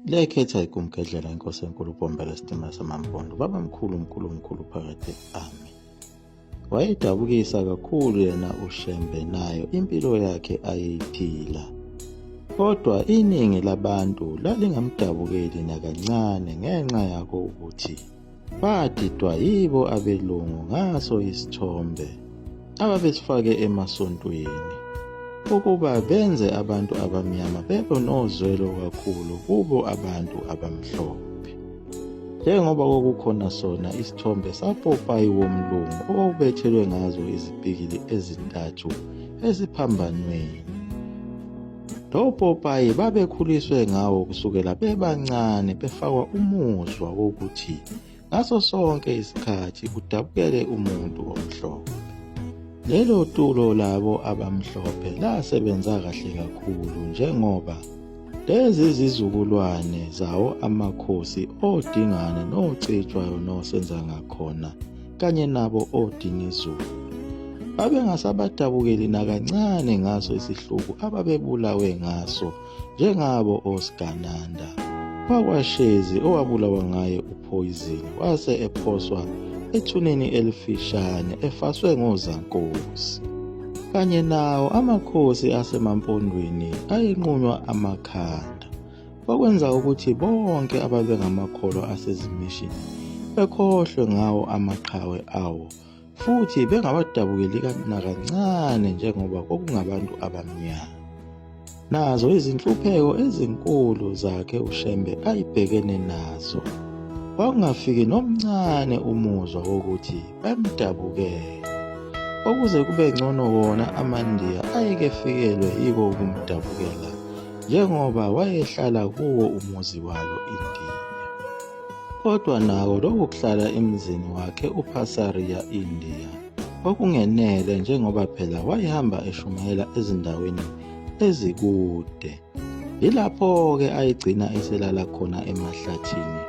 lekhetha ikumgedlela inkosi enkulu uBombela Stima Samampondo, baba mkhulu phakathi ami. Wayedabukisa kakhulu yena uShembe, nayo impilo yakhe ayiphila. Kodwa iningi labantu lalingamdabukeli nakancane ngenxa yakho ukuthi badidwa yibo abelungu ngaso isithombe ababesifake emasontweni, ukuba benze abantu abamnyama bebe nozwelo kakhulu kubo abantu abamhlophe. Njengoba kokukhona sona isithombe sapopayi womlungu owawubethelwe ngazo izipikili ezintathu esiphambanweni. Lo popayi babekhuliswe ngawo kusukela bebancane, befakwa umuzwa wokuthi ngaso sonke isikhathi udabukele umuntu omhlophe. Lelo tulo labo abamhlophe lasebenza kahle kakhulu, njengoba lezi zizukulwane zawo amakhosi oDingane noCetshwayo noSenzangakhona kanye nabo oDinizulu babengasabadabukeli nakancane ngaso isihluku ababebulawe ngaso, njengabo oSgananda wakwaShezi owabulawa ngaye uphoyizeni wase ephoswa ethuneni elifishane efaswe ngozankosi, kanye nawo amakhosi asemampondweni ayenqunywa amakhanda, okwenza ukuthi bonke ababengamakholwa asezimishini bekhohlwe ngawo amaqhawe awo, futhi bengabadabukeli nakancane njengoba kwakungabantu abamnyama. Nazo izinhlupheko ezinkulu zakhe uShembe ayibhekene nazo, kwakungafiki nomncane umuzwa wokuthi bamdabukele, okuze kube ngcono wona amaNdiya ayikefikelwe yiko ukumdabukela, njengoba wayehlala kuwo umuzi walo iNdiya. Kodwa nawo lokhu kuhlala emzini wakhe uPasariya iNdiya kwakungenele, njengoba phela wayehamba eshumayela ezindaweni ezikude. Yilapho-ke ayigcina eselala khona emahlathini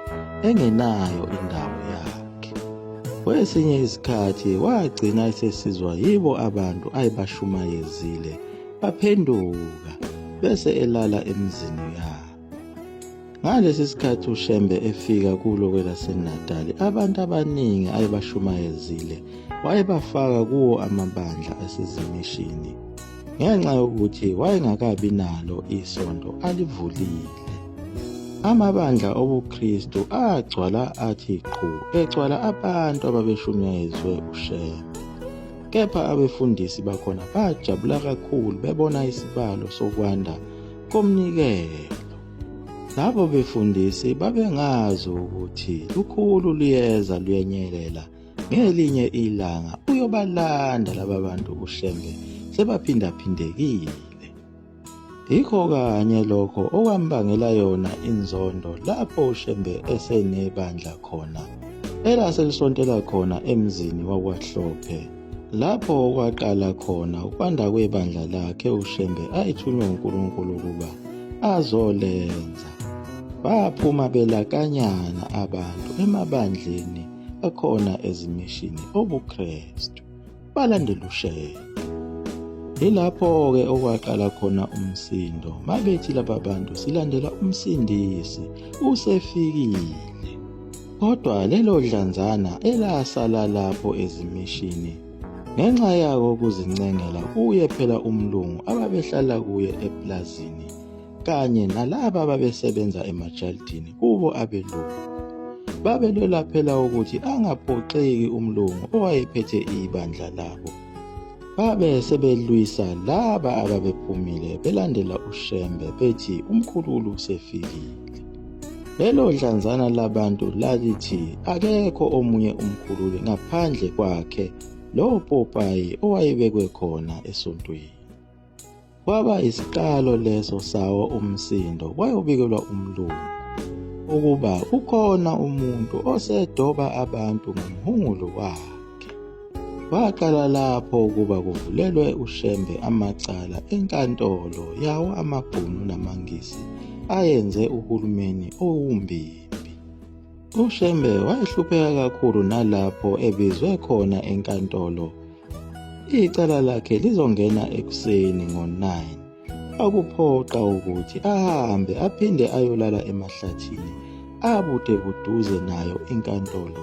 engenayo indawo yakhe. Kwesinye isikhathi wagcina esesizwa yibo abantu ayebashumayezile baphenduka bese elala emzini yabo. Ngalesi sikhathi uShembe efika kulo kwelaseNatali, abantu abaningi ayebashumayezile wayebafaka kuwo amabandla asezimishini, ngenxa yokuthi wayengakabi nalo isonto alivulile. Amabandla obuKristu agcwala athi qhu, egcwala abantu ababeshunyayezwe uShembe. Kepha abefundisi bakhona bajabula kakhulu bebona isibalo sokwanda komnikelo. Labo befundisi babengazi ukuthi lukhulu liyeza luyenyelela ngelinye ilanga uyobalanda laba bantu uShembe sebaphindaphindekile. Yikho kanye lokho okwambangela yona inzondo lapho uShembe esenebandla khona elaselisontela khona emzini wakwaHlophe, lapho kwaqala khona ukwanda kwebandla lakhe uShembe ayithunywe uNkulunkulu ukuba azolenza. Baphuma belakanyana abantu emabandleni akhona ezimishini obuKristu balandela uShembe. Yilapho-ke okwaqala khona umsindo, mabethi laba bantu silandela umsindisi usefikile. Kodwa lelo dlanzana elasala lapho ezimishini ngenxa yako ukuzincengela kuye phela umlungu ababehlala kuye eplazini, kanye nalaba ababesebenza emajaldini kubo abelungu, babelwela phela ukuthi angaphoxeki umlungu owayephethe ibandla labo. Babe sebelwisa laba ababephumile belandela uShembe bethi umkhululi usefikile. Lelo dlanzana labantu lalithi akekho omunye umkhululi ngaphandle kwakhe lo Popayi owayebekwe khona esontweni. Kwaba isiqalo leso sawo umsindo wayobikelwa umlungu ukuba ukhona umuntu osedoba abantu ngomhungulo wakhe. Waqala lapho ukuba kuvulelwe uShembe amacala enkantolo yawo amabhunu namangisi ayenze uhulumeni owumbimbi. uShembe wayehlupheka kakhulu nalapho ebizwe khona enkantolo icala lakhe lizongena ekuseni ngo-9, kwakuphoqa ukuthi ahambe aphinde ayolala emahlathini abude buduze nayo inkantolo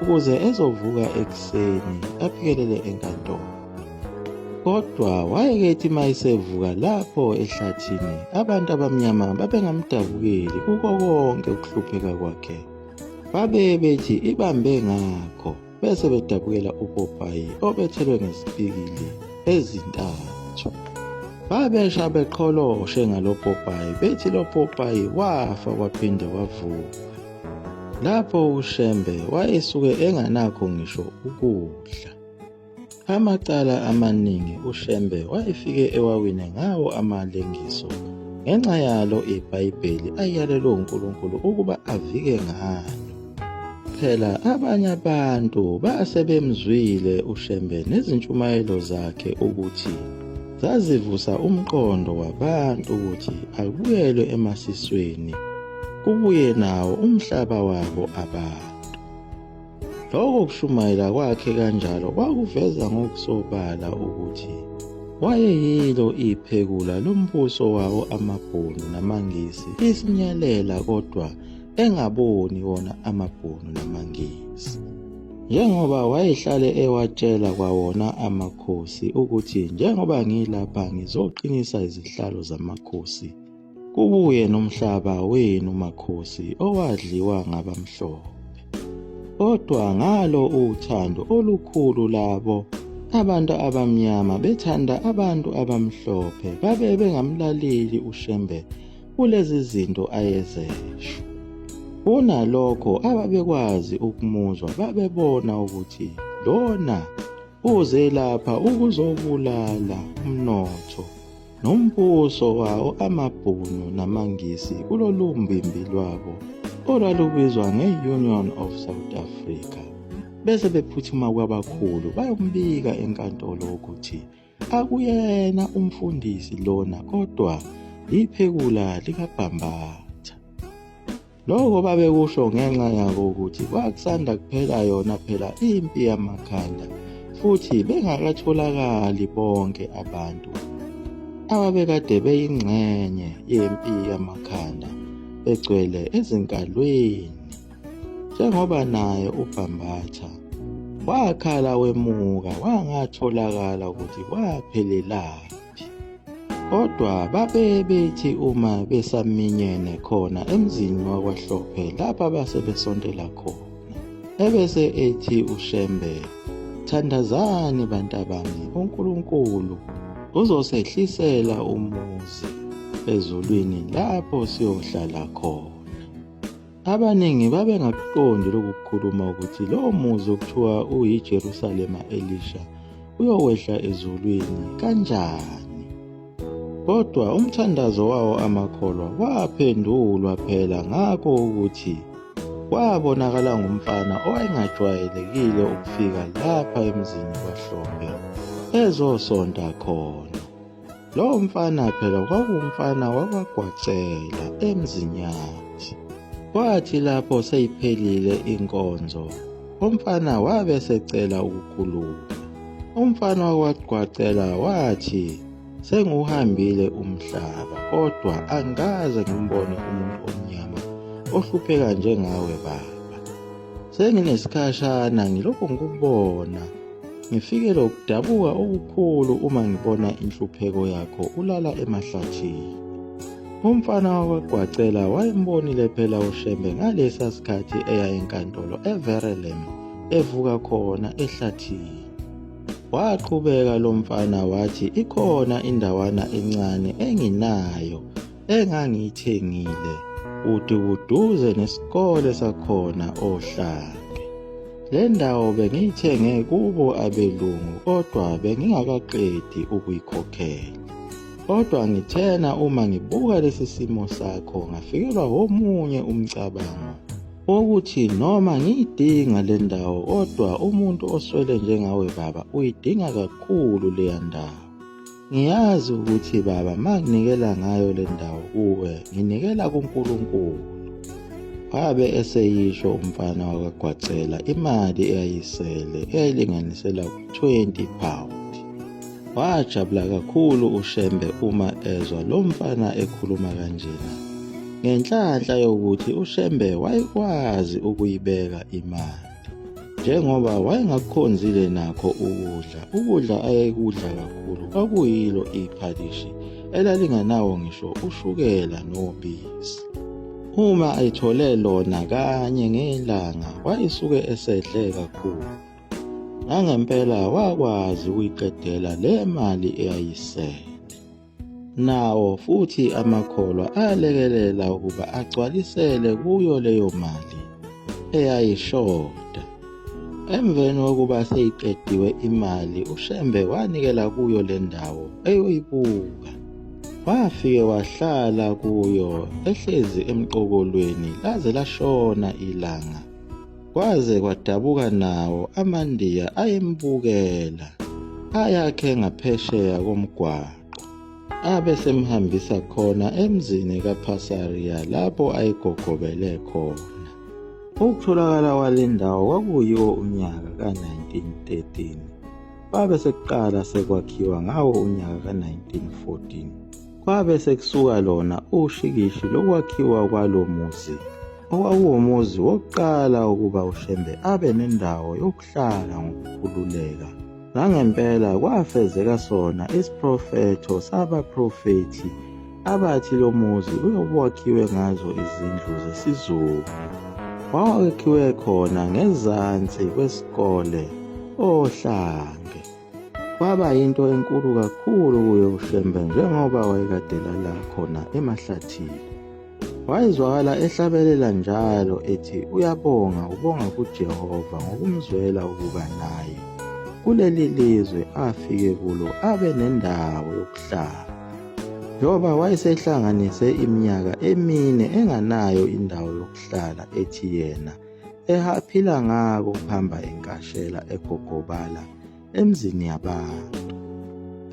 ukuze ezovuka ekuseni afikelele enkantolo. Kodwa wayekethi mayesevuka lapho ehlathini abantu abamnyama babengamdabukeli kuko konke ukuhlupheka kwakhe. Babethi ibambe ngakho bese bedabukela uPopayi obethelwe ngesipikili ezintathu. Babesha beqholoshe ngalo Popayi bethi lo Popayi wafa kwaphinde wavuka. Lapho uShembe wayesuke enganakho ngisho ukudla. Amacala amaningi uShembe wayefike ewawine ngawo amalengiso ngenxa yalo iBhayibheli ayalelwe uNkulunkulu ukuba avike ngalo. Phela abanye abantu basebemzwile uShembe nezintshumayelo zakhe ukuthi zazivusa umqondo wabantu ukuthi abuyelwe emasisweni kubuye nawo umhlaba wabo abantu. Lokho kushumayela kwakhe kanjalo kwakuveza ngokusobala ukuthi wayeyilo iphekula lombuso wawo amaBhunu namaNgisi isinyalela kodwa engaboni wona amaBhunu namaNgisi. Njengoba wayehlale ewatshela kwawona amakhosi ukuthi njengoba ngilapha ngizoqinisa izihlalo zamakhosi kubuye nomhlaba wenu makhosi owadliwa ngabamhlophe. Kodwa ngalo uthando olukhulu labo abantu abamnyama bethanda abantu abamhlophe babe bengamlaleli uShembe kulezi zinto ayezesho. Kunalokho ababekwazi ukumuzwa babebona ukuthi lona uze lapha ukuzobulala umnotho nombuso wawo amaBhunu namaNgisi kulolu mbimbi lwabo olwalubizwa nge-Union of South Africa. Bese bephuthuma kwabakhulu bayombika enkantolo ukuthi akuyena umfundisi lona kodwa iphekula likaBhambatha. Lokho babekusho ngenxa yabo ukuthi kwakusanda kuphela yona phela impi yamakhanda futhi bengakatholakali bonke abantu ababekade beyingxenye yempi yamakhanda begcwele ezinkalweni. Njengoba naye uBhambatha wakhala wemuka wangatholakala ukuthi waphelelaphi. Kodwa babebethi uma besaminyene khona emzini wakwaHlophe lapha basebesondela khona ebese ethi uShembe, thandazani bantabami, uNkulunkulu uzosehlisela umuzi ezulwini lapho siyohlala khona. Abaningi babengakuqondi lokukhuluma ukuthi lo muzi okuthiwa uyiJerusalema elisha uyowehla ezulwini kanjani. Kodwa umthandazo wawo amakholwa waphendulwa phela ngakho ukuthi kwabonakala ngumfana owayengajwayelekile ukufika lapha emzini kwaHlophe ezosonta khona. Lowo mfana phela kwakuwumfana wakwaGwacela emzinyathi. Kwathi lapho seyiphelile inkonzo, umfana wabe secela ukukhuluma. Umfana wakwaGwacela wathi, senguhambile umhlaba kodwa angikaze ngimbone umuntu omnyama ohlupheka njengawe baba. Senginesikhashana ngilokhu ngikubona, ngifike lokudabuka okukhulu uma ngibona inhlupheko yakho ulala emahlathini. Umfana wakwaGwacela wayembonile phela uShembe ngalesa sikhathi eya enkantolo eVerulam evuka khona ehlathini. Waqhubeka lo mfana wathi ikhona indawana encane enginayo engangiyithengile buduze nesikole sakhona oHlange. Le ndawo bengiyithenge kubo abelungu kodwa bengingakaqedi ukuyikhokhela. Kodwa ngithena uma ngibuka lesi simo sakho ngafikelwa omunye umcabango wokuthi noma ngiyidinga le ndawo kodwa umuntu oswele njengawe baba uyidinga kakhulu leya ndawo. Ngiyazi ukuthi baba manginikela ngayo le ndawo kuwe nginikela kuNkulunkulu. Wabe eseyisho umfana wakwaGwacela imali eyayisele eyayilinganisela 20 pound. Wajabula kakhulu uShembe uma ezwa lo mfana ekhuluma kanjena, ngenhlanhla yokuthi uShembe wayekwazi ukuyibeka imali, njengoba wayengakukhonzile nakho ukudla ayekudla kakhulu kwakuyilo iphalishi elalingenawo ngisho ushukela nobisi. Uma ayithole lona kanye ngelanga wayisuke esedle kakhulu. Nangempela wakwazi ukuyiqedela le mali eyayisele. Nawo futhi amakholwa alekelela ukuba agcwalisele kuyo leyo mali eyayishoda. Emveni kokuba seyiqediwe imali, uShembe wanikela kuyo le ndawo eyoyibuka. Wafike wahlala kuyo ehlezi emqokolweni laze lashona ilanga. Kwaze kwadabuka nawo amandiya ayembukela, ayakhe ngaphesheya komgwaqo, abe semhambisa khona emzini kaPhasariya lapho ayigogobele khona. Ukutholakala kwale ndawo kwakuyiwo umnyaka ka-1913, kwabe sekuqala sekwakhiwa ngawo unyaka ka-1914. Kwabe sekusuka lona ushikishi lokwakhiwa kwalo muzi, okwakuwumuzi wokuqala ukuba uShembe abe nendawo yokuhlala ngokukhululeka. Nangempela kwafezeka sona isiprofetho sabaprofethi abathi lo muzi uyokwakhiwe ngazo izindlu zesizulu. Wawakhiwe khona ngezansi kwesikole Ohlange. Kwaba yinto enkulu kakhulu kuye uShembe njengoba wayekade lala khona emahlathini. Wayezwakala ehlabelela njalo ethi ubonga kuJehova ngokumzwela ukuba naye kuleli lizwe afike kulo abe nendawo yokuhlala. Njoba wayesehlanganise iminyaka emine enganayo indawo yokuhlala, ethi yena ehaphila ngako ukuhamba enkashela egogobala emzini yabantu.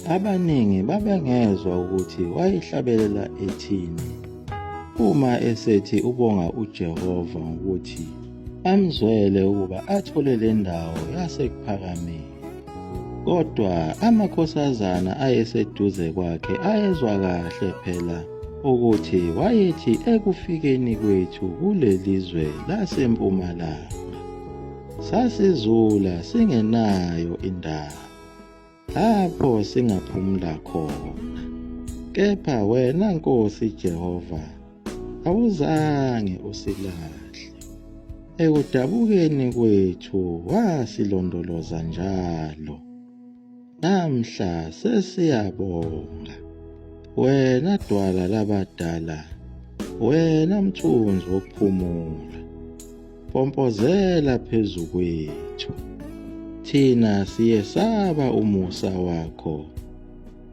Abaningi babengezwa ukuthi wayihlabelela ethini uma esethi ubonga uJehova ngokuthi amzwele ukuba athole le ndawo yasekuphakameni. Kodwa amakhosazana ayeseduze kwakhe ayezwa kahle phela ukuthi wayethi ekufikeni kwethu kuleli zwe lasempumalanga sasizula singenayo indawo lapho singaphumula khona. Kepha wena Nkosi Jehova awuzange usilahle. Ekudabukeni kwethu wasilondoloza njalo. Namhla sesiyabonga. Wena dwala labadala, wena mthunzi wokuphumula, pompozela phezu kwethu. Thina siyesaba umusa wakho,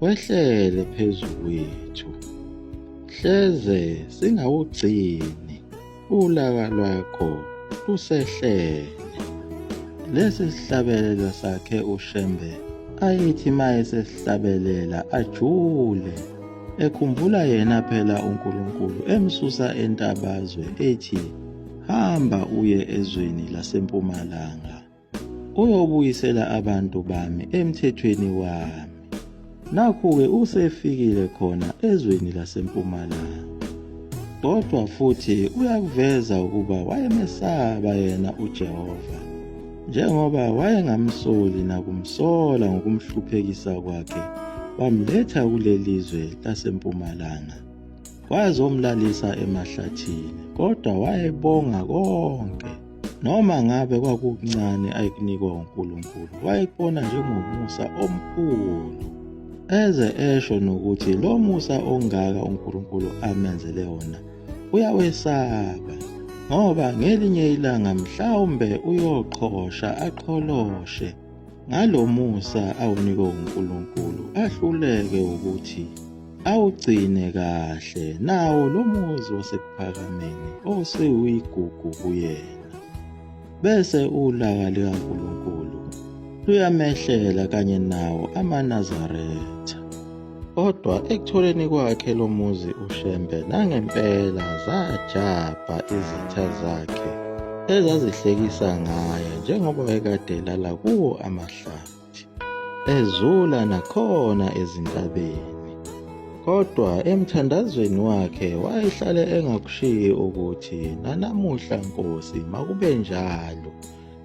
wehlele phezu kwethu. Hleze singawugcini ulaka lwakho lusehlele. Lesi sihlabelelo sakhe uShembe ayithi mayesesihlabelela ajule, ekhumbula yena phela uNkulunkulu emsusa entabazwe ethi hamba uye ezweni lasempumalanga uyobuyisela abantu bami emthethweni wami. Nakhu-ke usefikile khona ezweni lasempumalanga. Kodwa futhi uyakuveza ukuba wayemesaba yena uJehova, njengoba wayengamsoli nakumsola ngokumhluphekisa kwakhe, wamletha kuleli zwe lasempumalanga. Wazomlalisa emahlathini, kodwa wayebonga konke. Noma ngabe kwakukuncane ayekunikwa uNkulunkulu, wayekubona njengomusa omkhulu. Eze esho nokuthi lo musa ongaka uNkulunkulu amenzele wona uyawesaba, ngoba ngelinye ilanga mhlawumbe uyoqhosha aqholoshe ngalo musa awunikwe uNkulunkulu, ahluleke ukuthi awugcine kahle nawo lo muzi wasekuphakameni osewuyigugu kuyena. Bese ulaka likaNkulunkulu luyamehlela kanye nawo amaNazaretha. Kodwa ekutholeni kwakhe lo muzi uShembe nangempela zajabha izitha zakhe ezazihlekisa ngaye njengoba ekade lala kuwo amahlathi. ezula nakhona ezintabeni. Kodwa emthandazweni wakhe wayehlale engakushiyi ukuthi nanamuhla Nkosi makube njalo,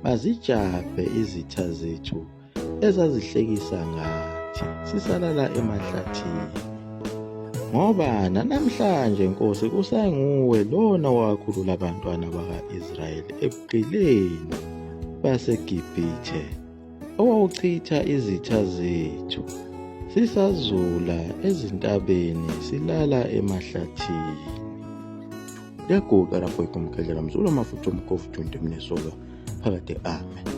mazijabhe izitha zethu ezazihlekisa ngathi sisalala emahlathini. Ngoba nanamhlanje Nkosi kusanguwe lona owakhulula abantwana baka-Israyeli ebugqilini baseGibhithe, owawuchitha izitha zethu, sisazula ezintabeni silala emahlathini. Yaguqa lapho ikumkhelela mzulu amafutha omkhofu 20 mnesoka phakade. Amen.